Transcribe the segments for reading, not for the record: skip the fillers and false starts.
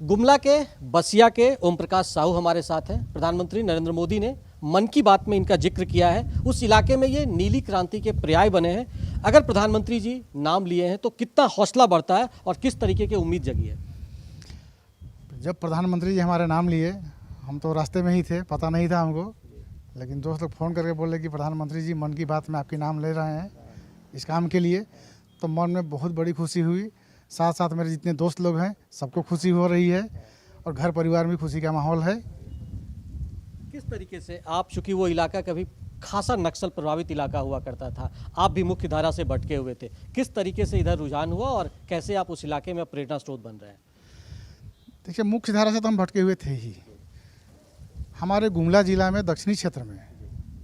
गुमला के बसिया के ओम प्रकाश साहू हमारे साथ हैं। प्रधानमंत्री नरेंद्र मोदी ने मन की बात में इनका जिक्र किया है। उस इलाके में ये नीली क्रांति के पर्याय बने हैं। अगर प्रधानमंत्री जी नाम लिए हैं तो कितना हौसला बढ़ता है और किस तरीके की उम्मीद जगी है? जब प्रधानमंत्री जी हमारे नाम लिए, हम तो रास्ते में ही थे, पता नहीं था हमको, लेकिन दोस्त लोग फ़ोन करके बोले कि प्रधानमंत्री जी मन की बात में आपकी नाम ले रहे हैं इस काम के लिए, तो मन में बहुत बड़ी खुशी हुई। साथ साथ मेरे जितने दोस्त लोग हैं सबको खुशी हो रही है और घर परिवार में खुशी का माहौल है। किस तरीके से आप, चूंकि वो इलाका कभी खासा नक्सल प्रभावित इलाका हुआ करता था, आप भी मुख्य धारा से भटके हुए थे, किस तरीके से इधर रुझान हुआ और कैसे आप उस इलाके में प्रेरणा स्रोत बन रहे हैं? देखिए, मुख्य धारा से तो हम भटके हुए थे ही। हमारे गुमला जिला में दक्षिणी क्षेत्र में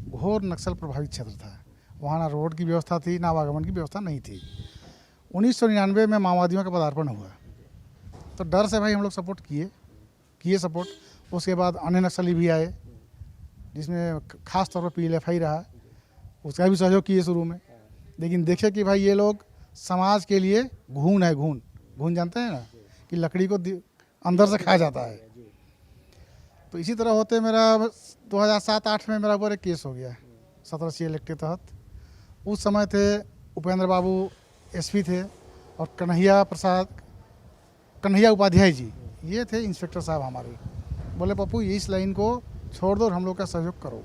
घोर नक्सल प्रभावित क्षेत्र था। वहाँ ना रोड की व्यवस्था थी, ना आवागमन की व्यवस्था नहीं थी। 1999 में माओवादियों का पदार्पण हुआ, तो डर से भाई हम लोग सपोर्ट किए सपोर्ट। उसके बाद अन्य नक्सली भी आए, जिसमें खास तौर पर PLFI रहा, उसका भी सहयोग किए शुरू में। लेकिन देखे कि भाई ये लोग समाज के लिए घून है, घून जानते हैं ना, कि लकड़ी को अंदर से खाया जाता है। तो इसी तरह होते मेरा 2007-08 में मेरा ऊपर एक केस हो गया 17C एक्ट के तहत। उस समय थे उपेंद्र बाबू SP थे और कन्हैया उपाध्याय जी, ये थे इंस्पेक्टर साहब हमारे। बोले पप्पू इस लाइन को छोड़ दो और हम लोग का सहयोग करो,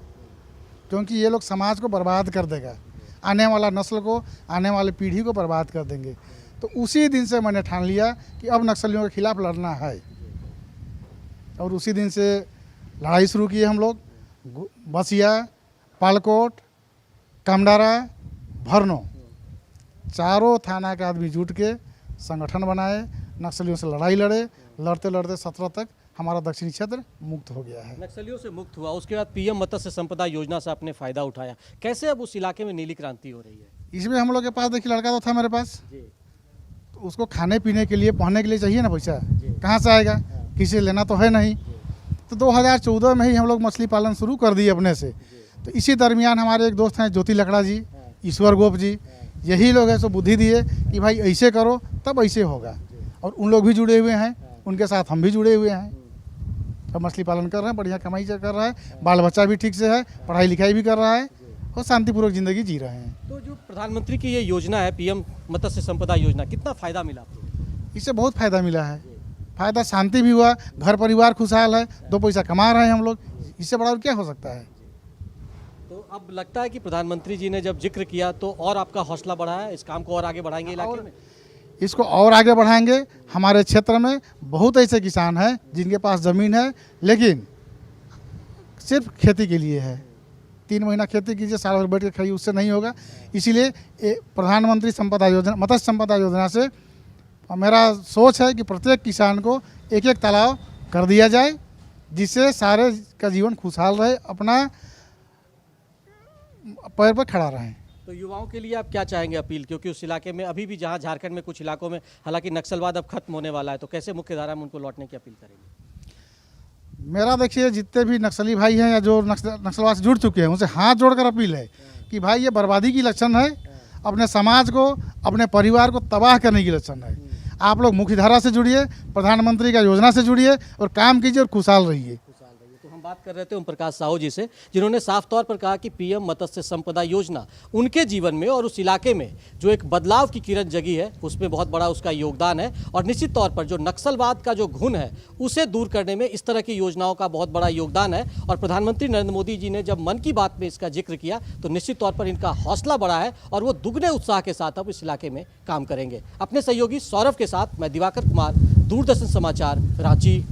क्योंकि ये लोग समाज को बर्बाद कर देगा, आने वाला नस्ल को, आने वाली पीढ़ी को बर्बाद कर देंगे। तो उसी दिन से मैंने ठान लिया कि अब नक्सलियों के खिलाफ लड़ना है, और उसी दिन से लड़ाई शुरू की हम लोग। बसिया, पालकोट, कामडारा, भरनो, चारों थाना के आदमी जुट के संगठन बनाए, नक्सलियों से लड़ाई लड़े। लड़ते लड़ते 17 तक हमारा दक्षिणी क्षेत्र मुक्त हो गया है। नक्सलियों से मुक्त हुआ, उसके बाद PM मत्स्य संपदा योजना से आपने फायदा उठाया। कैसे अब उस इलाके में नीली क्रांति हो रही है? इसमें हम लोग के पास देखिए, लड़का तो था मेरे पास, तो उसको खाने पीने के लिए, पहनने के लिए चाहिए ना पैसा, कहाँ से आएगा? किसी से लेना तो है नहीं। तो 2014 में ही हम लोग मछली पालन शुरू कर दिए अपने से। तो इसी दरमियान हमारे एक दोस्त हैं ज्योति लकड़ा जी, ईश्वर गोप जी, यही लोग हैं सो बुद्धि दिए कि भाई ऐसे करो तब ऐसे होगा। और उन लोग भी जुड़े हुए हैं, उनके साथ हम भी जुड़े हुए हैं। अब मछली पालन कर रहे हैं, बढ़िया कमाई कर रहा है, बाल बच्चा भी ठीक से है, पढ़ाई लिखाई भी कर रहा है और शांतिपूर्वक ज़िंदगी जी रहे हैं। तो जो प्रधानमंत्री की ये योजना है PM मत्स्य संपदा योजना, कितना फ़ायदा मिला आपको? इससे बहुत फ़ायदा मिला है। फ़ायदा शांति भी हुआ, घर परिवार खुशहाल है, 2 पैसा कमा रहे हैं हम लोग। इससे बड़ा और क्या हो सकता है? तो अब लगता है कि प्रधानमंत्री जी ने जब जिक्र किया तो और आपका हौसला बढ़ा है, इस काम को और आगे बढ़ाएंगे इलाके में? इसको और आगे बढ़ाएंगे। हमारे क्षेत्र में बहुत ऐसे किसान हैं जिनके पास ज़मीन है, लेकिन सिर्फ खेती के लिए है। 3 महीना खेती कीजिए, साल भर बैठ के खाइए, उससे नहीं होगा। इसीलिए प्रधानमंत्री संपदा योजना, मत्स्य संपदा योजना से मेरा सोच है कि प्रत्येक किसान को एक तालाब कर दिया जाए, जिससे सारे का जीवन खुशहाल रहे, अपना पैर पर खड़ा रहें। तो युवाओं के लिए आप क्या चाहेंगे अपील, क्योंकि उस इलाके में अभी भी, जहां झारखंड में कुछ इलाकों में हालांकि नक्सलवाद अब खत्म होने वाला है, तो कैसे मुख्य धारा में उनको लौटने की अपील करेंगे? मेरा देखिए, जितने भी नक्सली भाई हैं या जो नक्सलवाद से जुड़ चुके हैं, उनसे हाथ जोड़कर अपील है कि भाई ये बर्बादी की लक्षण है, अपने समाज को, अपने परिवार को तबाह करने की लक्षण है। आप लोग मुख्य धारा से जुड़िए, प्रधानमंत्री का योजना से जुड़िए और काम कीजिए और खुशहाल रहिए। तो हम बात कर रहे थे ओम प्रकाश साहू जी से, जिन्होंने साफ तौर पर कहा कि PM मत्स्य संपदा योजना उनके जीवन में और उस इलाके में जो एक बदलाव की किरण जगी है, उसमें बहुत बड़ा उसका योगदान है। और निश्चित तौर पर जो नक्सलवाद का जो घुन है, उसे दूर करने में इस तरह की योजनाओं का बहुत बड़ा योगदान है। और प्रधानमंत्री नरेंद्र मोदी जी ने जब मन की बात में इसका जिक्र किया तो निश्चित तौर पर इनका हौसला बढ़ा है और वो दुगने उत्साह के साथ अब इस इलाके में काम करेंगे। अपने सहयोगी सौरभ के साथ मैं दिवाकर कुमार, दूरदर्शन समाचार, रांची।